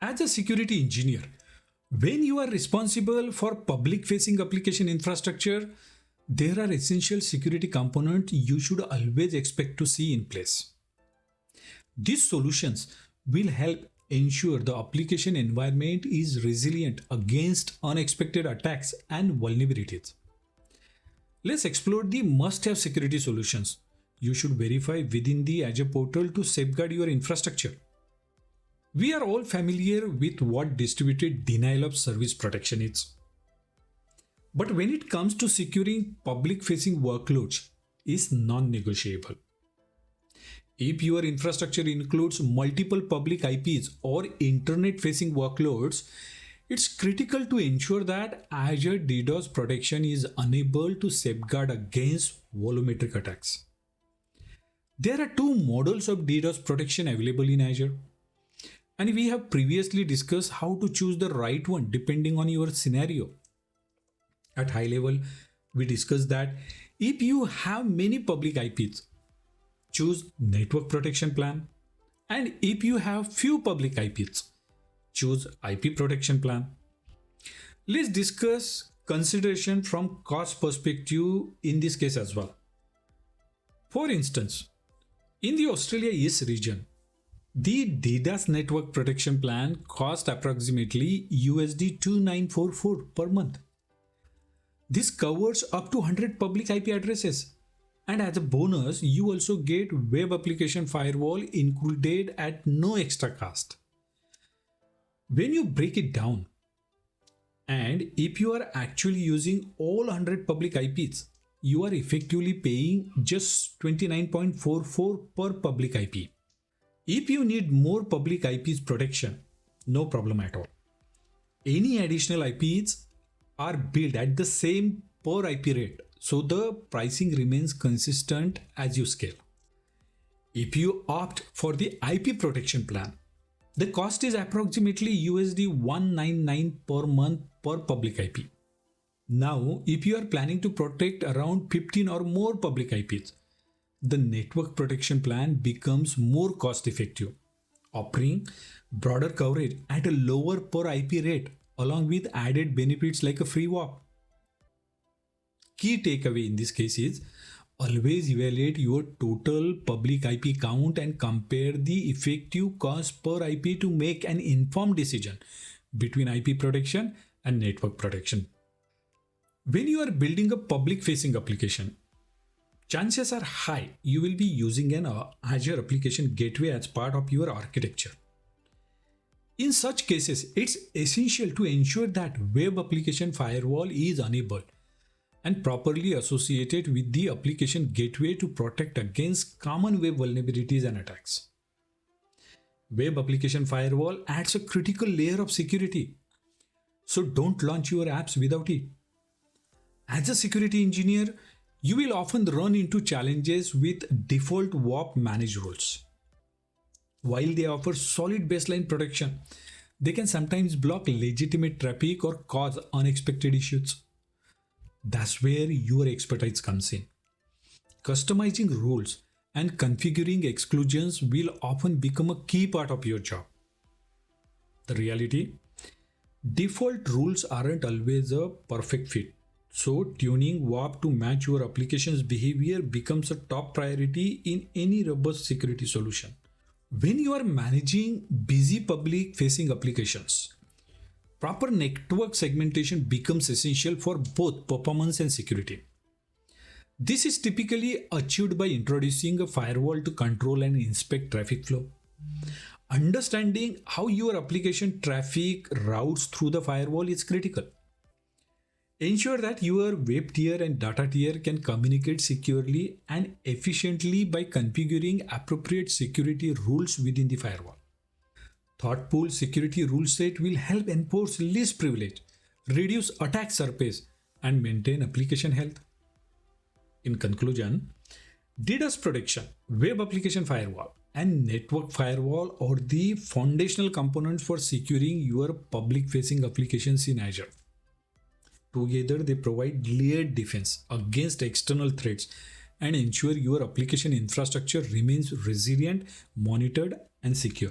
As a security engineer, when you are responsible for public facing application infrastructure, there are essential security components you should always expect to see in place. These solutions will help ensure the application environment is resilient against unexpected attacks and vulnerabilities. Let's explore the must-have security solutions you should verify within the Azure portal to safeguard your infrastructure. We are all familiar with what distributed denial of service protection is. But when it comes to securing public-facing workloads, is non-negotiable. If your infrastructure includes multiple public IPs or internet-facing workloads, it's critical to ensure that Azure DDoS protection is unable to safeguard against volumetric attacks. There are two models of DDoS protection available in Azure, and we have previously discussed how to choose the right one depending on your scenario. At high level, we discussed that if you have many public IPs, choose network protection plan, and if you have few public IPs, choose IP protection plan. Let's discuss consideration from cost perspective in this case as well. For instance, in the Australia East region, the DDoS network protection plan cost approximately $2944 per month. This covers up to 100 public IP addresses. And as a bonus, you also get web application firewall included at no extra cost. When you break it down, and if you are actually using all 100 public IPs, you are effectively paying just $29.44 per public IP. If you need more public IPs protection, no problem at all. Any additional IPs are billed at the same per IP rate, so the pricing remains consistent as you scale. If you opt for the IP protection plan, the cost is approximately $199 per month per public IP. Now, if you are planning to protect around 15 or more public IPs, the network protection plan becomes more cost effective, offering broader coverage at a lower per IP rate along with added benefits like a free WAP. Key takeaway in this case is always evaluate your total public IP count and compare the effective cost per IP to make an informed decision between IP protection and network protection. When you are building a public facing application, chances are high you will be using an Azure application gateway as part of your architecture. In such cases, it's essential to ensure that web application firewall is enabled and properly associated with the application gateway to protect against common web vulnerabilities and attacks. Web application firewall adds a critical layer of security, so don't launch your apps without it. As a security engineer, you will often run into challenges with default WAP managed rules. While they offer solid baseline protection, they can sometimes block legitimate traffic or cause unexpected issues. That's where your expertise comes in. Customizing rules and configuring exclusions will often become a key part of your job. The reality? Default rules aren't always a perfect fit. So tuning WAP to match your application's behavior becomes a top priority in any robust security solution. When you are managing busy public-facing applications, proper network segmentation becomes essential for both performance and security. This is typically achieved by introducing a firewall to control and inspect traffic flow. Understanding how your application traffic routes through the firewall is critical. Ensure that your web tier and data tier can communicate securely and efficiently by configuring appropriate security rules within the firewall. Thoughtful security rule set will help enforce least privilege, reduce attack surface, and maintain application health. In conclusion, DDoS protection, web application firewall, and network firewall are the foundational components for securing your public-facing applications in Azure. Together, they provide layered defense against external threats and ensure your application infrastructure remains resilient, monitored, and secure.